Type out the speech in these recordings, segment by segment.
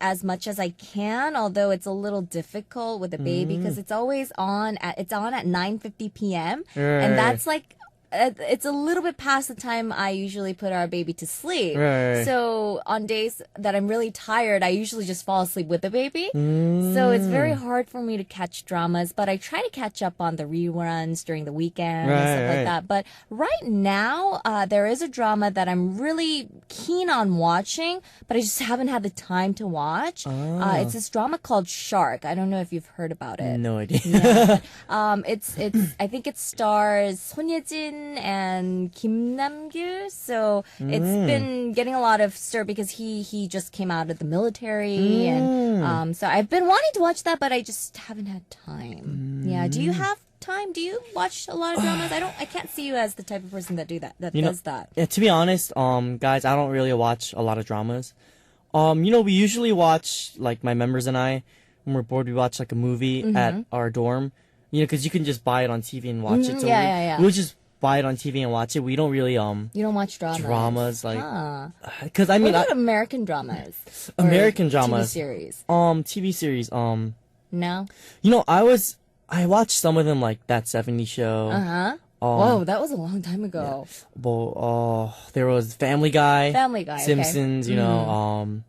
as much as I can, although it's a little difficult with the baby because it's always on at 9:50 p.m. and that's like it's a little bit past the time I usually put our baby to sleep. Right. So on days that I'm really tired, I usually just fall asleep with the baby. So it's very hard for me to catch dramas, but I try to catch up on the reruns during the weekend and stuff like that. But right now, there is a drama that I'm really keen on watching, but I just haven't had the time to watch. It's this drama called Shark. I don't know if you've heard about it. No idea. Yeah. It's I think it stars 손예진 and Kim Nam-gyu. So it's been getting a lot of stir because he just came out of the military, and so I've been wanting to watch that, but I just haven't had time. Yeah. Do you have time? Do you watch a lot of dramas? I can't see you as the type of person that does that. Yeah, to be honest, guys, I don't really watch a lot of dramas. We usually watch, like, my members and I, when we're bored, we watch like a movie at our dorm. Because you can just buy it on TV and watch it. So we'll just buy it on TV and watch it. We don't really You don't watch dramas. Dramas, like, because I mean, what about American dramas? American dramas. TV series. TV series. No. I watched some of them, like That 70s Show. Whoa, that was a long time ago. Yeah. Well, there was Family Guy. Simpsons. Okay.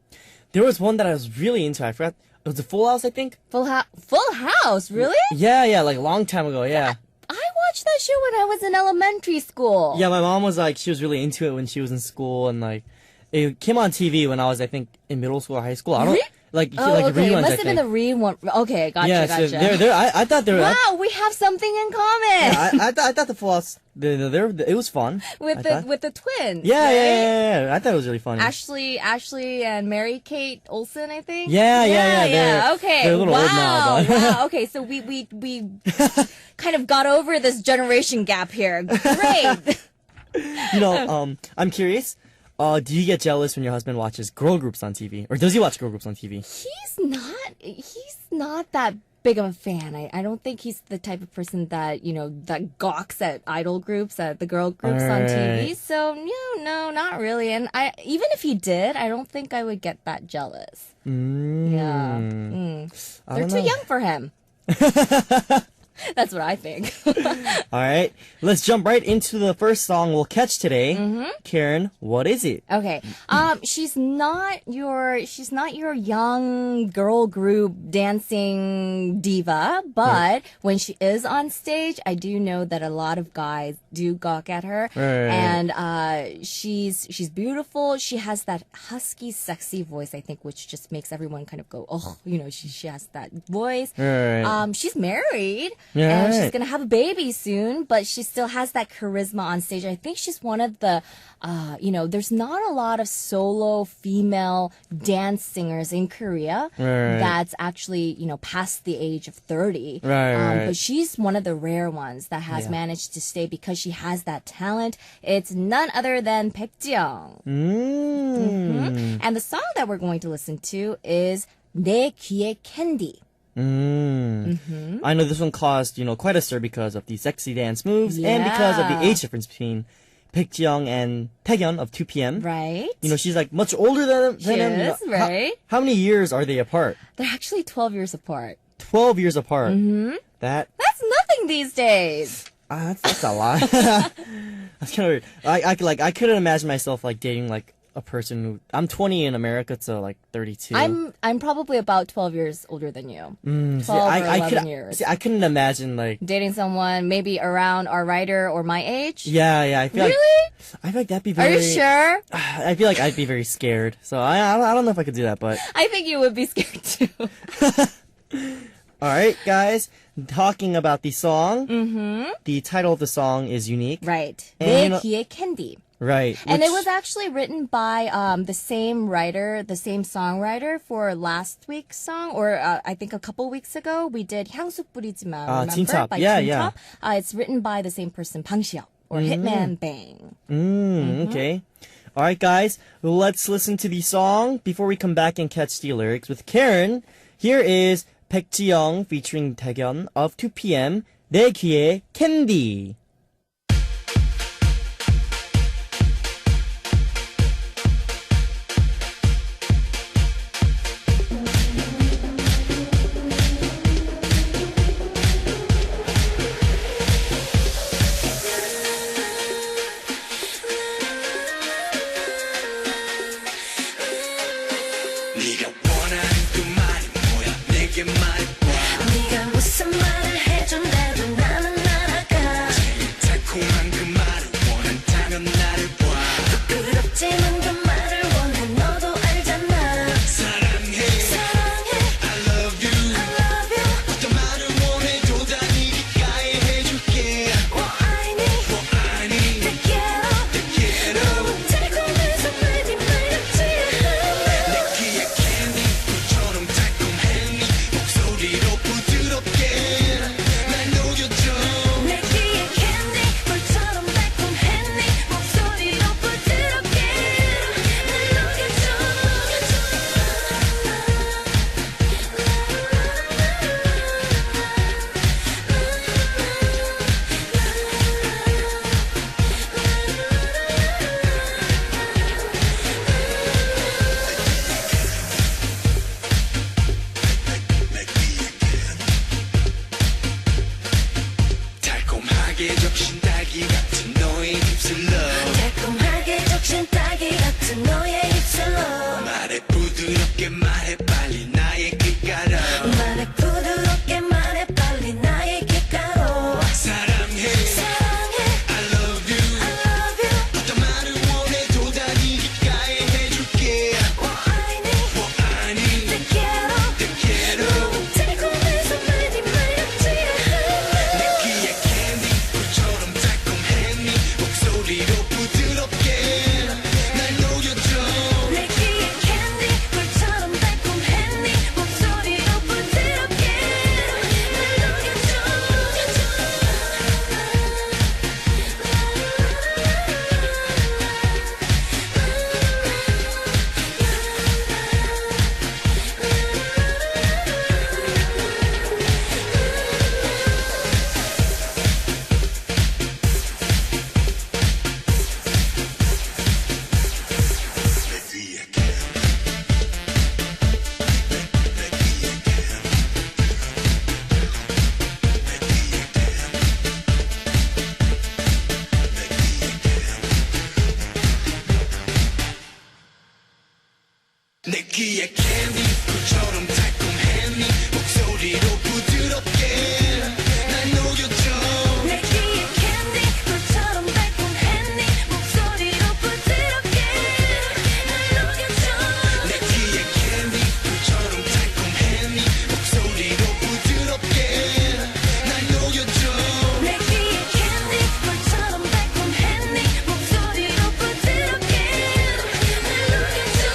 There was one that I was really into. I forgot. It was a Full House, I think. Full House, really? Yeah, like a long time ago. Yeah. I watched that show when I was in elementary school. Yeah, my mom was like, she was really into it when she was in school, and like, it came on TV when I was, I think, in middle school or high school. I don't like okay. reruns. It must have been the rerun. Okay, gotcha. So I thought they were. Wow, we have something in common. Yeah, I thought the Full House. It was fun with the twins. Yeah. I thought it was really fun. Ashley and Mary Kate Olsen, I think. Yeah. Okay. They're a little old now. But. Wow. Okay, so we kind of got over this generation gap here. Great. I'm curious. Do you get jealous when your husband watches girl groups on TV, or does he watch girl groups on TV? He's not that big of a fan. I don't think he's the type of person that that gawks at idol groups, at the girl groups on TV. So no, not really. And even if he did, I don't think I would get that jealous. Yeah, they're too young for him. That's what I think. All right, let's jump right into the first song we'll catch today. Karen, what is it? Okay, she's not your young girl group dancing diva, but when she is on stage, I do know that a lot of guys do gawk at her, and she's beautiful. She has that husky, sexy voice, I think, which just makes everyone kind of go, oh, she has that voice. She's married. And she's going to have a baby soon, but she still has that charisma on stage. I think she's one of the, there's not a lot of solo female dance singers in Korea that's actually, past the age of 30. But she's one of the rare ones that has managed to stay because she has that talent. It's none other than 백지영. And the song that we're going to listen to is 내 귀에 캔디. I know this one caused, quite a stir because of the sexy dance moves and because of the age difference between Baekjeong and Taehyun of 2PM. Right. She's like much older than him. Yes, right. How many years are they apart? They're actually 12 years apart. 12 years apart. That's nothing these days. That's a lot. That's kind of weird. I couldn't imagine myself like dating like a person who I'm 20 in America to like 32. I'm probably about 12 years older than you. 12 or 11 years. I couldn't imagine like dating someone maybe around our writer or my age. Yeah. I feel like that'd be very. Are you sure? I feel like I'd be very scared. So I don't know if I could do that, but I think you would be scared too. All right, guys. Talking about the song. The title of the song is unique. Right. And, 내 귀에 캔디. Right. And it was actually written by the same writer, the same songwriter for last week's song, or I think a couple weeks ago we did 향수 뿌리지 마, remember? Tintop. By Yeah, Tintop. It's written by the same person, Bang Xiao, or Hitman Bang. Okay. All right, guys, let's listen to the song before we come back and catch the lyrics with Karen. Here is 백지영 featuring Taehyun of 2PM, 내 귀에 캔디. 네가 원하는 그 말이 뭐야 내게 말해봐 네가 무슨 말을 해준대도 나는 날아가 제일 달콤한 그 말을 원한다면 나를 봐 부끄럽지만 그 말을 원해 너도 알잖아 사랑해 사랑해 I love you I love you 어떤 말을 원해도 다 네 귓가에 해줄게 我爱你我爱你 Te quiero Te quiero 너무 달콤해서 말이 말렸지 내 귀에 캔디 불처럼 달콤해 네 목소리로 부드럽게 날 녹여줘 내 귀에 캔디 불처럼 달콤해 네 목소리로 부드럽게 날 녹여줘 달콤하게 적신 딸기 같은 너의 입술로 달콤하게 적신 딸기 같은 너의 입술로 말해 부드럽게 말해 빨리 나의 귓가로 말해 부드럽게 말해 빨리 나의 귓가로 사랑해 사랑해 I love you I love you 어떤 말을 원해도 다 네 귓가에 해줄게 我爱你我爱你 Te quiero Te quiero 너무 달콤해서 말이 말렸지 내 귀에 캔디 불처럼 달콤해 네 목소리로 부드럽게 날 녹여줘 내 귀에 캔디 불처럼 달콤해 네 목소리로 부드럽게 날 녹여줘 내 귀에 캔디 불처럼 달콤해 네 목소리로 부드럽게 날 녹여줘 내 귀에 캔디 불처럼 달콤해 네 목소리로 부드럽게 날 녹여줘 내 귀에 캔디 불처럼 달콤해 네 목소리로 부드럽게 날 녹여줘 내 귀에 캔디 불처럼 달콤해 네 목소리로 부드럽게 날 녹여줘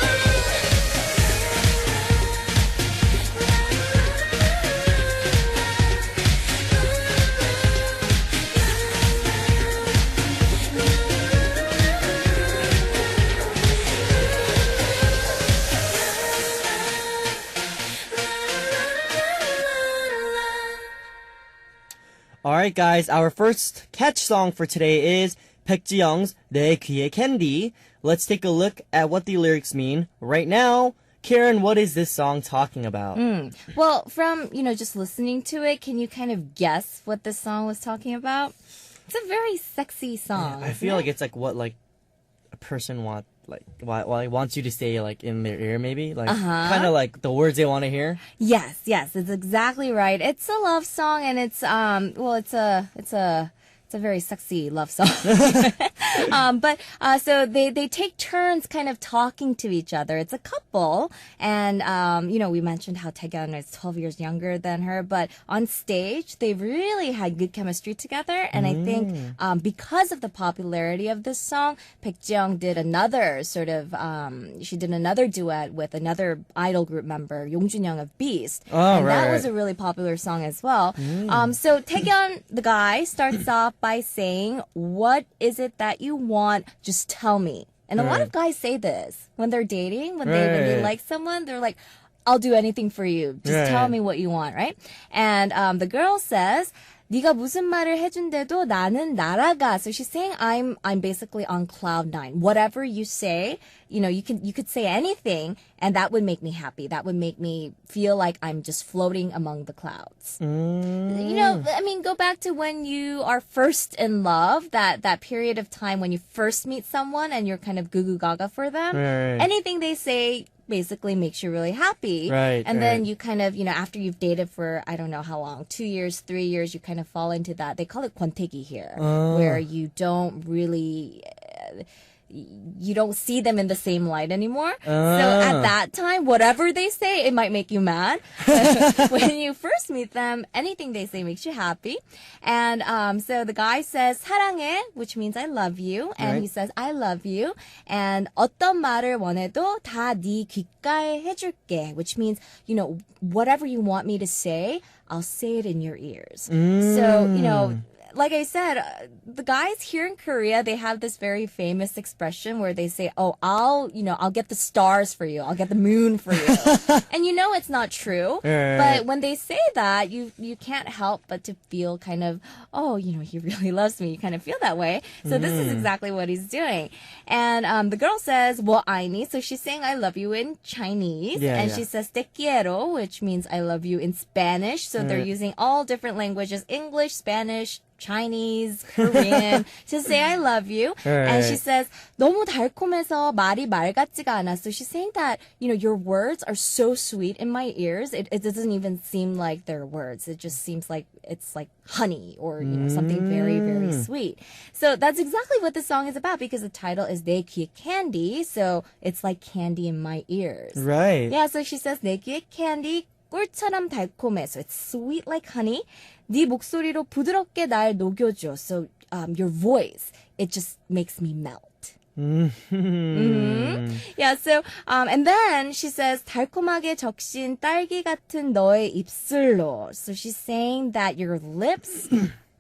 Alright guys, our first catch song for today is 백지영's 내 귀에 캔디. Let's take a look at what the lyrics mean right now. Karen, what is this song talking about? Well, from, just listening to it, can you kind of guess what this song was talking about? It's a very sexy song. I feel like it's like what like a person wants you to say like in their ear maybe, like kind of like the words they want to hear. Yes, it's exactly right. It's a love song, and it's it's a very sexy love song. So they take turns kind of talking to each other. It's a couple, and we mentioned how Taegeon is 12 years younger than her, but on stage they really had good chemistry together. And I think because of the popularity of this song, Baekjeong did another she did another duet with another idol group member, Yongjun-young of Beast, and that was a really popular song as well. So Taegeon, the guy, starts off by saying, "What is it that you want? Just tell me." And a lot of guys say this when they're dating, when they like someone, they're like, "I'll do anything for you. Just tell me what you want," right? And the girl says, 네가 무슨 말을 해준대도 나는 날아가. So she's saying I'm basically on cloud nine. Whatever you say, you could say anything, and that would make me happy. That would make me feel like I'm just floating among the clouds. Go back to when you are first in love, that period of time when you first meet someone and you're kind of goo goo gaga for them. Anything they say basically makes you really happy. Right, And then right. you kind of, after you've dated for, I don't know how long, 2 years, 3 years, you kind of fall into that. They call it 권태기 here, where you don't really, you don't see them in the same light anymore. So at that time, whatever they say, it might make you mad. When you first meet them, anything they say makes you happy. And so the guy says 사랑해, which means I love you. And he Right. says I love you. And 어떤 말을 원해도 다 네 귓가에 해줄게, which means, whatever you want me to say, I'll say it in your ears. So, like I said, the guys here in Korea, they have this very famous expression where they say, "Oh, I'll get the stars for you. I'll get the moon for you." And it's not true. Right. But when they say that, you can't help but to feel kind of, oh, he really loves me. You kind of feel that way. So this is exactly what he's doing. And the girl says, "Well, 아니." So she's saying "I love you" in Chinese, Yeah, and yeah. she says "te quiero," which means "I love you" in Spanish. So they're using all different languages: English, Spanish, Chinese, Korean, to say I love you. And she Right. says, 너무 달콤해서 말이 말 같지가 않아. So she's saying that, your words are so sweet in my ears. It doesn't even seem like they're words. It just seems like it's like honey or, something very, very sweet. So that's exactly what the song is about, because the title is 내 귀에 candy. So it's like candy in my ears. Right. Yeah, so she says 내 귀에 candy, 꿀처럼 달콤해. So it's sweet like honey. 네 목소리로 부드럽게 날 녹여줘. So your voice, it just makes me melt. Yeah, so and then she says 달콤하게 적신 딸기 같은 너의 입술로. So she's saying that your lips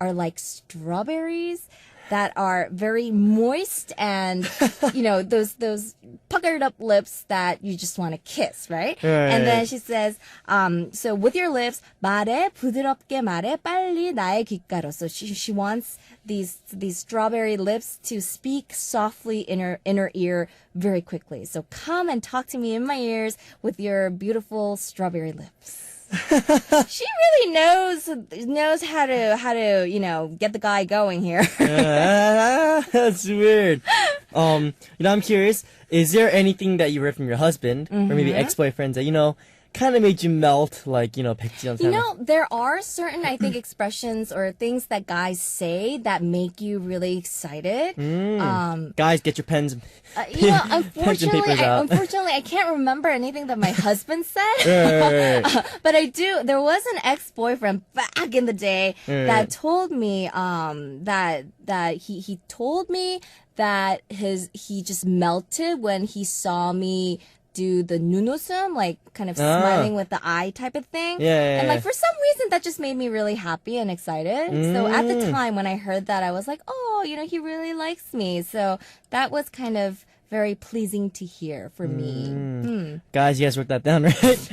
are like strawberries that are very moist and those puckered up lips that you just want to kiss, right? And then she says, so with your lips, 말해 부드럽게 말해 빨리 나의 귓가로. So she wants these strawberry lips to speak softly in her ear very quickly. So come and talk to me in my ears with your beautiful strawberry lips. She really knows how to get the guy going here. That's weird. I'm curious. Is there anything that you read from your husband or maybe ex-boyfriends that kind of made you melt, like 백지연? There are certain, I think, expressions or things that guys say that make you really excited. Guys, get your pens. Pens and papers out. Unfortunately, I can't remember anything that my husband said. Right. But I do. There was an ex-boyfriend back in the day that told me that he told me that he just melted when he saw me do the 눈웃음, like kind of smiling with the eye type of thing. Yeah. And like for some reason that just made me really happy and excited. So at the time when I heard that, I was like, oh, he really likes me. So that was kind of very pleasing to hear for me. Guys, you guys wrote that down, right?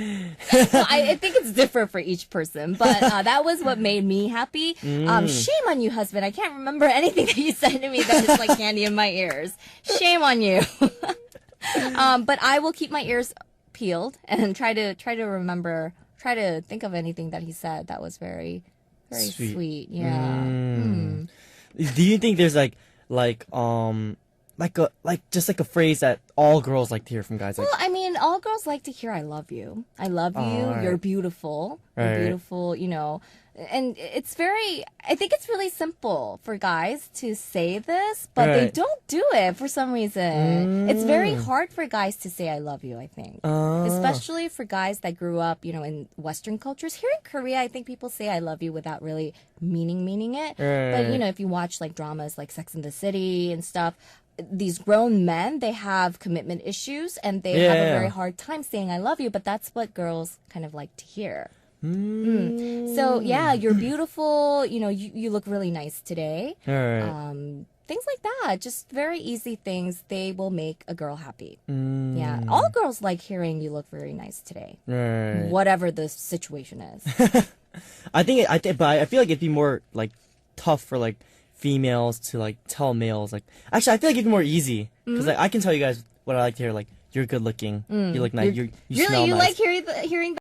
Well, I think it's different for each person, but that was what made me happy. Shame on you, husband. I can't remember anything that you said to me that is like candy in my ears. Shame on you. But I will keep my ears peeled and try to think of anything that he said that was very, very sweet. Yeah. Do you think there's just a phrase that all girls like to hear from guys? Like, Well, I mean, all girls like to hear "I love you." I love you. right. You're beautiful. You're Right. beautiful. And I think it's really simple for guys to say this, but they Right. don't do it for some reason. It's very hard for guys to say "I love you," I think. Especially for guys that grew up, in Western cultures. Here in Korea, I think people say "I love you" without really meaning it. But, Right. if you watch like dramas like Sex and the City and stuff, these grown men, they have commitment issues and they have a Yeah. very hard time saying "I love you," but that's what girls kind of like to hear. So yeah, you're beautiful. You look really nice today. all right. Things like that, just very easy things. They will make a girl happy. Yeah, all girls like hearing "you look very nice today," Right. whatever the situation is. But I feel like it'd be more like tough for like females to like tell males. Like, actually, I feel like it'd be more easy because like I can tell you guys what I like to hear. Like, you're good looking, you look nice, you Really, smell you nice. like hearing